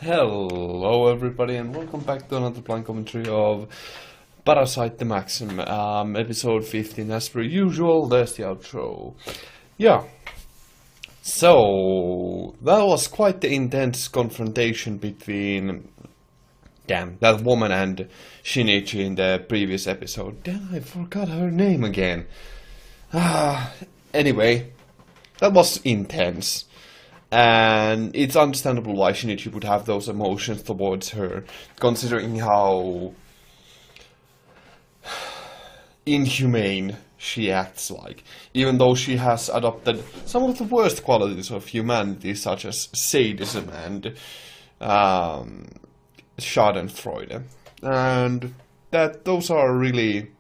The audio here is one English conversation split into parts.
Hello everybody and welcome back to another blind commentary of Parasyte the Maxim, episode 15. As per usual, there's the outro. Yeah, so that was quite the intense confrontation between that woman and Shinichi in the previous episode. Damn, I forgot her name again. Anyway, that was intense. And it's understandable why Shinichi would have those emotions towards her, considering how inhumane she acts like. Even though she has adopted some of the worst qualities of humanity, such as sadism and schadenfreude. And that those are really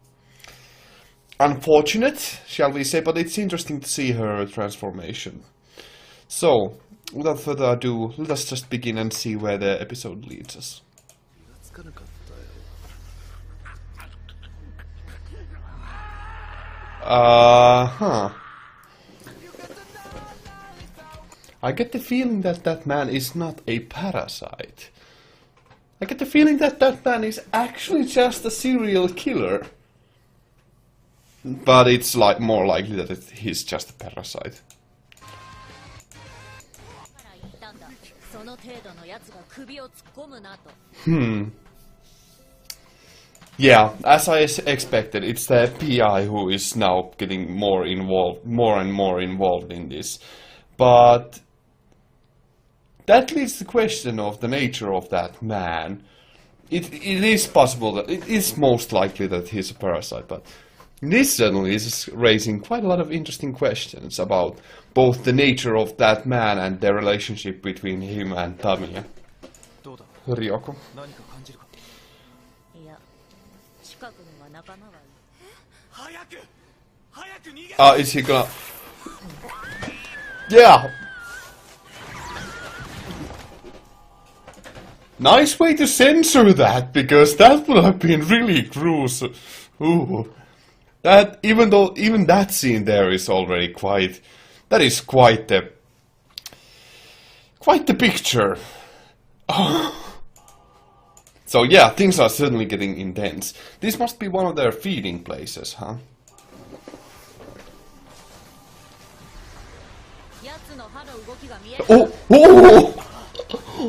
unfortunate, shall we say, but it's interesting to see her transformation. So, without further ado, let us just begin and see where the episode leads us. I get the feeling that that man is not a parasite. I get the feeling that that man is actually just a serial killer. But it's like more likely that he's just a parasite. Yeah, as I expected, it's the PI who is now getting more and more involved in this. But that leads to the question of the nature of that man. It is possible that it is most likely that he's a parasite, but this certainly is raising quite a lot of interesting questions about both the nature of that man and the relationship between him and Tamura. Ryoko. Is he gonna... Yeah! Nice way to censor that, because that would have been really gruesome. Ooh. That, even that scene there is already quite... That is quite the picture. So yeah, things are certainly getting intense. This must be one of their feeding places, huh? Oh! Oh!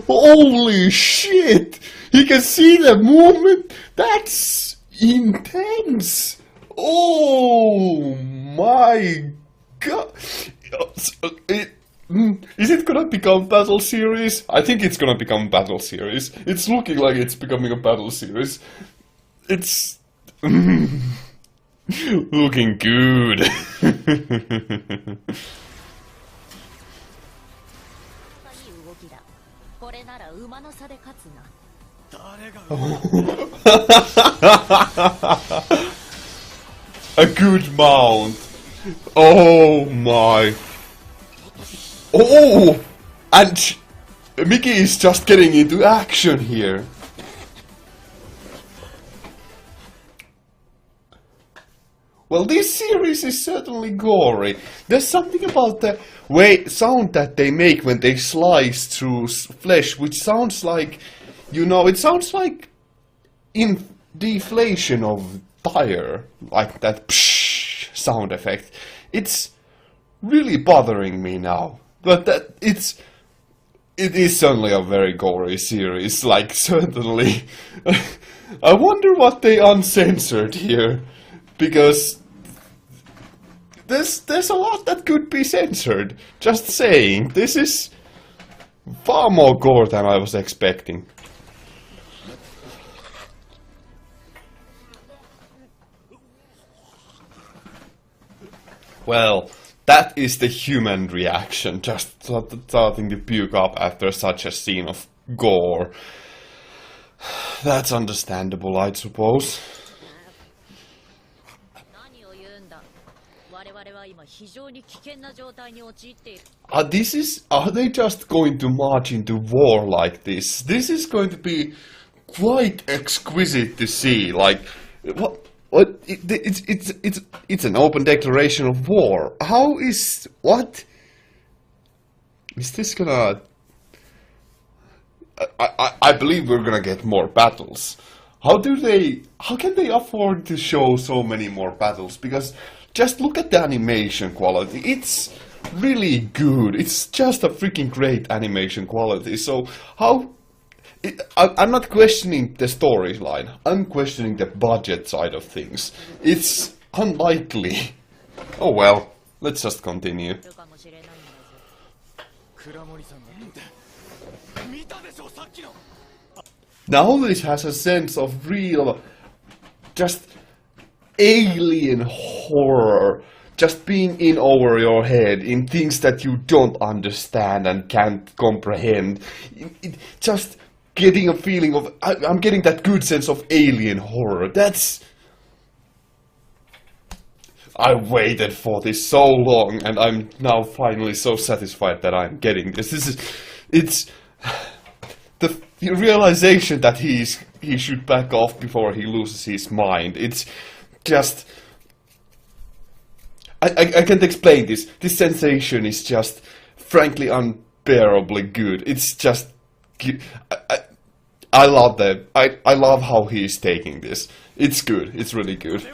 Holy shit! He can see the movement? That's intense! Oh my god! Is it gonna become battle series? I think it's gonna become battle series. It's looking like it's becoming a battle series. It's looking good. A good mount. Oh my. Oh! And Mickey is just getting into action here. Well, this series is certainly gory. There's something about the sound that they make when they slice through flesh, which sounds like, you know, it sounds like in deflation of tire, like that psh sound effect. It's really bothering me now. But it is certainly a very gory series, like, certainly. I wonder what they uncensored here, because there's a lot that could be censored. Just saying, this is far more gore than I was expecting. Well, that is the human reaction, just starting to puke up after such a scene of gore. That's understandable, I suppose. Are they just going to march into war like this? This is going to be quite exquisite to see. Like, what? It's an open declaration of war. How is... what? Is this gonna... I believe we're gonna get more battles. How can they afford to show so many more battles? Because just look at the animation quality. It's really good. It's just a freaking great animation quality. So I'm not questioning the storyline. I'm questioning the budget side of things. It's unlikely. Oh well, let's just continue. Now this has a sense of real, just alien horror. Just being in over your head in things that you don't understand and can't comprehend. Just getting a feeling of, I'm getting that good sense of alien horror. I waited for this so long, and I'm now finally so satisfied that I'm getting this. It's the realization that he should back off before he loses his mind. It's just, I can't explain this. This sensation is just, frankly, unbearably good. It's just, I love that. I love how he's taking this. It's good. It's really good.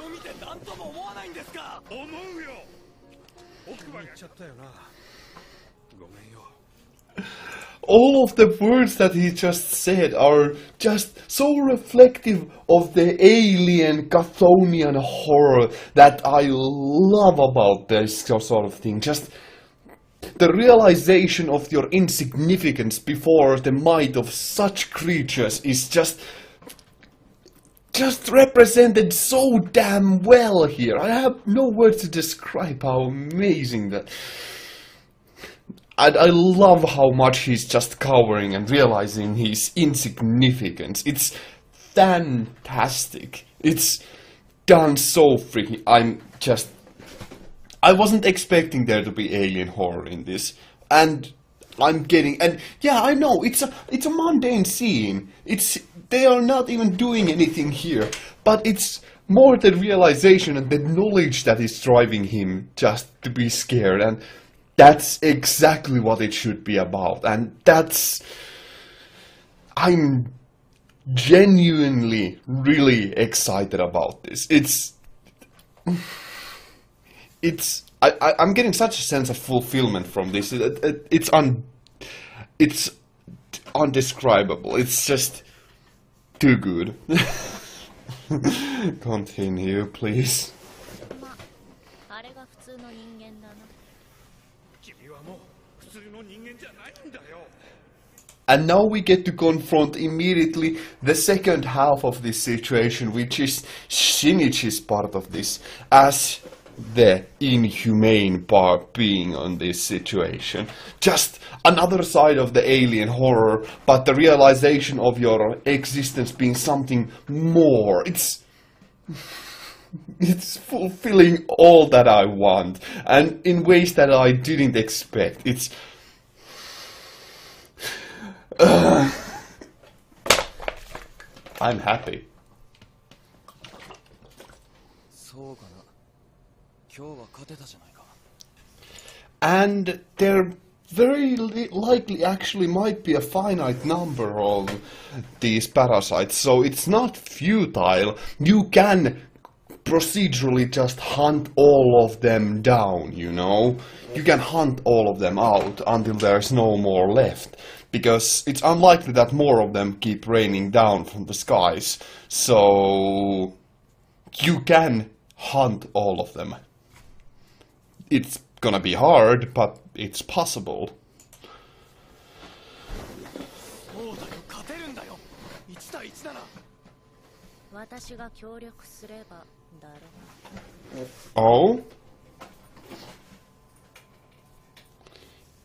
All of the words that he just said are just so reflective of the alien Chthonian horror that I love about this sort of thing. Just the realization of your insignificance before the might of such creatures is just represented so damn well here. I have no words to describe how amazing that. I love how much he's just cowering and realizing his insignificance. It's fantastic. It's done so freaking. I wasn't expecting there to be alien horror in this, and I'm getting. And yeah, I know it's a mundane scene. They are not even doing anything here, but it's more the realization and the knowledge that is driving him just to be scared, and that's exactly what it should be about. And I'm genuinely really excited about this. I'm getting such a sense of fulfillment from this. It's undescribable. It's just too good. Continue, please. And now we get to confront immediately the second half of this situation, which is Shinichi's part of this, as the inhumane part being on this situation. Just another side of the alien horror, but the realization of your existence being something more. It's fulfilling all that I want, and in ways that I didn't expect. I'm happy. And there very likely actually might be a finite number of these parasites, so it's not futile. You can procedurally just hunt all of them down, you know? You can hunt all of them out until there's no more left, because it's unlikely that more of them keep raining down from the skies, so you can hunt all of them. It's gonna be hard, but it's possible. Oh?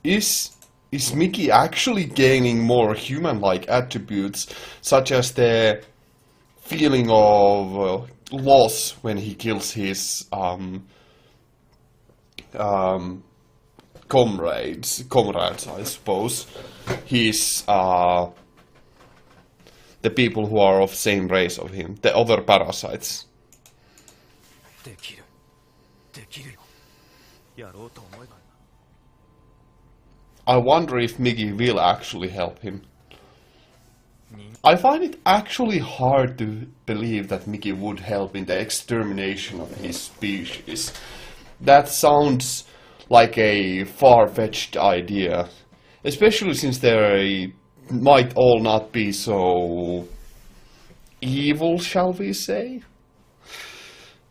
Is Mickey actually gaining more human-like attributes, such as the feeling of loss when he kills his comrades, I suppose. He's the people who are of same race of him, the other parasites. I wonder if Miggy will actually help him. I find it actually hard to believe that Mickey would help in the extermination of his species. That sounds like a far-fetched idea, especially since they might all not be so evil, shall we say?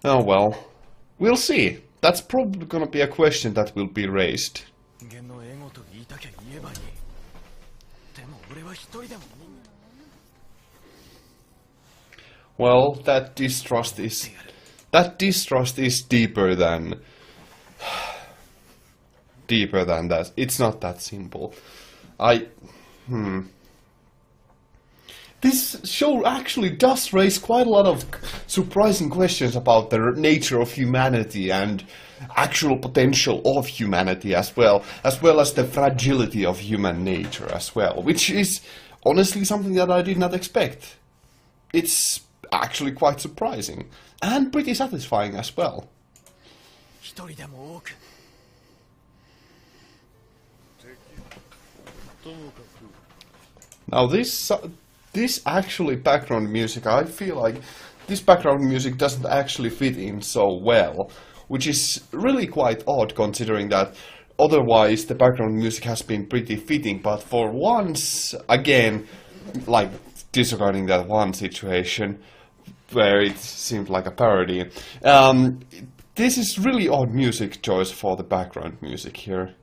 Oh well, we'll see. That's probably gonna be a question that will be raised. Well, that distrust is deeper than that. It's not that simple. This show actually does raise quite a lot of surprising questions about the nature of humanity and actual potential of humanity as well as the fragility of human nature as well, which is honestly something that I did not expect. It's actually quite surprising and pretty satisfying as well. Now this actually background music, I feel like this background music doesn't actually fit in so well, which is really quite odd considering that otherwise the background music has been pretty fitting, but for once, again, like disregarding that one situation where it seemed like a parody, this is really odd music choice for the background music here.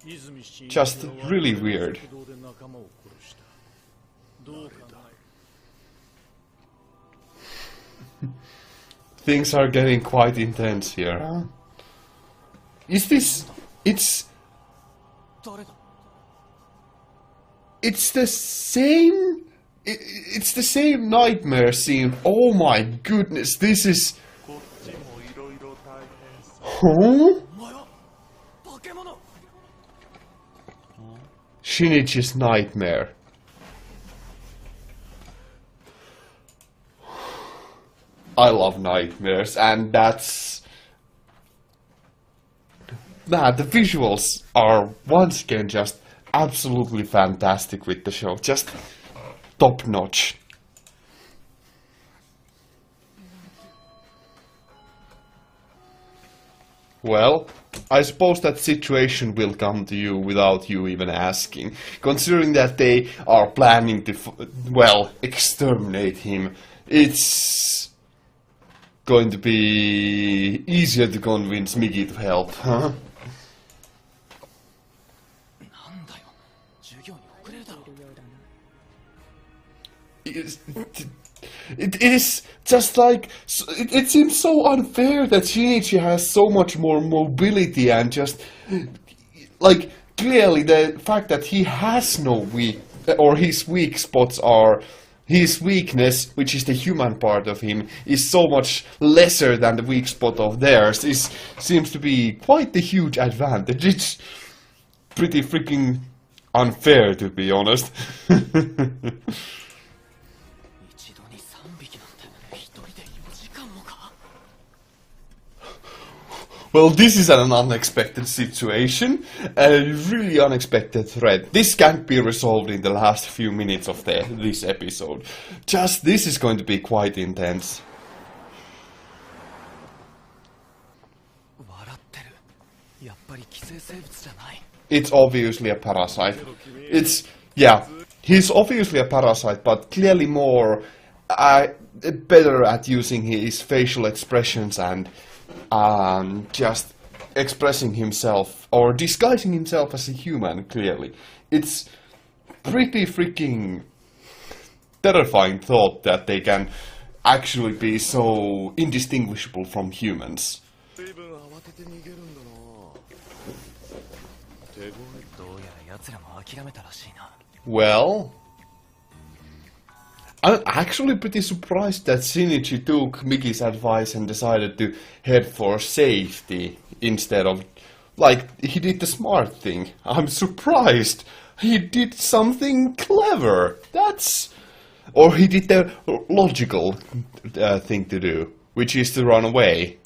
Just really weird. Things are getting quite intense here, huh? Is this... It's the same... It's the same nightmare scene. Oh my goodness, this is... Huh? Shinichi's nightmare. I love nightmares, and that's... the visuals are once again just absolutely fantastic with the show. Just top notch. Well, I suppose that situation will come to you without you even asking, considering that they are planning to, well, exterminate him. It's going to be easier to convince Mickey to help, huh? It is just like, it seems so unfair that Shinichi has so much more mobility and just, like, clearly the fact that he has no his weak spots are, his weakness, which is the human part of him, is so much lesser than the weak spot of theirs. Seems to be quite the huge advantage. It's pretty freaking unfair, to be honest. Well, this is an unexpected situation, a really unexpected threat. This can't be resolved in the last few minutes of this episode. This is going to be quite intense. It's obviously a parasite. He's obviously a parasite, but clearly more better at using his facial expressions and just expressing himself or disguising himself as a human, clearly. It's pretty freaking terrifying thought that they can actually be so indistinguishable from humans. Well, I'm actually pretty surprised that Shinichi took Mickey's advice and decided to head for safety instead of, like, he did the smart thing. I'm surprised. He did something clever. Or he did the logical thing to do, which is to run away.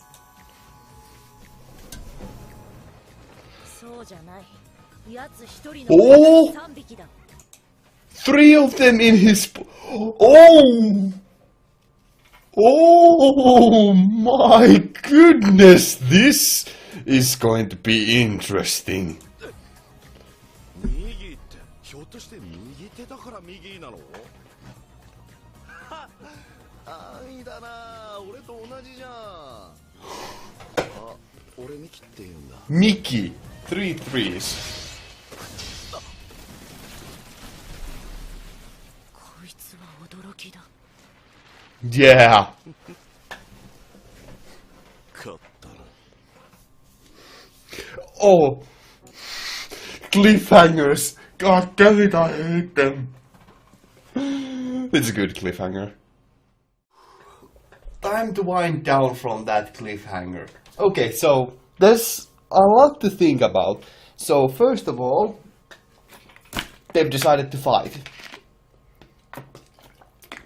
Oh! 3 of them in his... Oh! Oh my goodness, this is going to be interesting. 右ってひょっとして右手だから右なの？安易だな、俺と同じじゃん。あ、俺ミキって言うんだ。Mickey, 3 threes. こいつは驚きだ。Yeah. 勝ったな。 Oh. Cliffhangers. God damn it, I hate them. It's a good cliffhanger. Time to wind down from that cliffhanger. Okay, so there's a lot to think about. So first of all, they've decided to fight.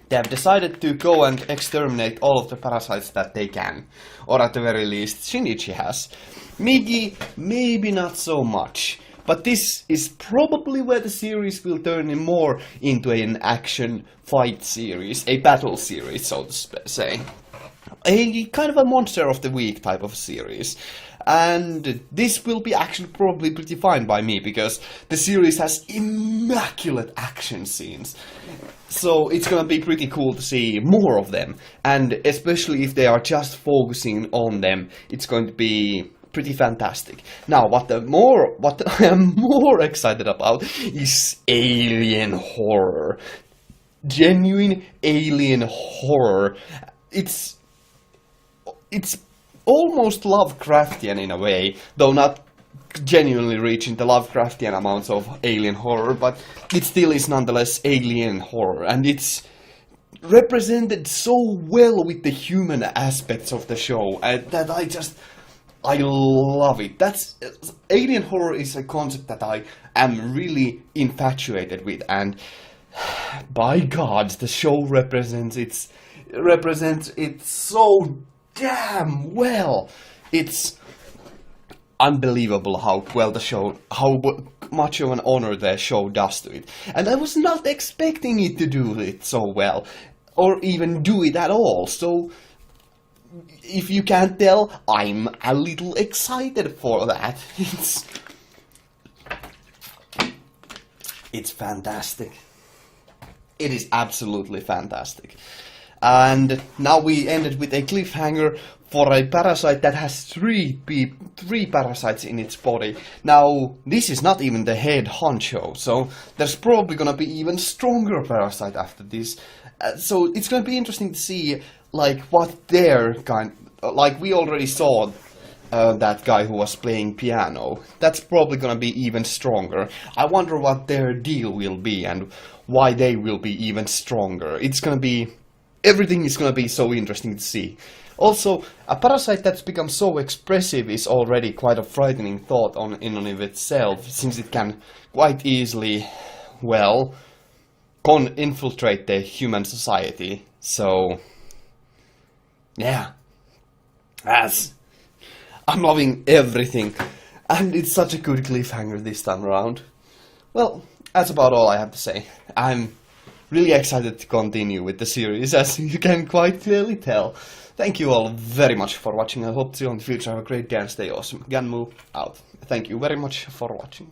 They have decided to go and exterminate all of the parasites that they can. Or at the very least, Shinichi has. Migi, maybe not so much. But this is probably where the series will turn more into an action fight series, a battle series, so to say. A kind of a monster of the week type of series. And this will be actually probably pretty fine by me, because the series has immaculate action scenes. So it's gonna be pretty cool to see more of them. And especially if they are just focusing on them, it's going to be pretty fantastic. Now, what I am more excited about is alien horror. Genuine alien horror. It's almost Lovecraftian in a way, though not genuinely reaching the Lovecraftian amounts of alien horror, but it still is nonetheless alien horror, and it's represented so well with the human aspects of the show that I love it. Alien horror is a concept that I am really infatuated with, and by God, the show represents it so damn well. It's unbelievable how well how much of an honor the show does to it. And I was not expecting it to do it so well, or even do it at all. So, if you can't tell, I'm a little excited for that. It's fantastic. It is absolutely fantastic. And now we ended with a cliffhanger for a parasite that has three parasites in its body. Now, this is not even the head honcho, so there's probably gonna be even stronger parasite after this. So it's gonna be interesting to see, like, what their like, we already saw that guy who was playing piano. That's probably gonna be even stronger. I wonder what their deal will be and why they will be even stronger. Everything is gonna be so interesting to see. Also, a parasite that's become so expressive is already quite a frightening thought in and of itself, since it can quite easily, well, infiltrate the human society. So, yeah. I'm loving everything. And it's such a good cliffhanger this time around. Well, that's about all I have to say. I'm really excited to continue with the series, as you can quite clearly tell. Thank you all very much for watching. I hope to see you in the future. Have a great day and stay awesome. Ganmu out. Thank you very much for watching.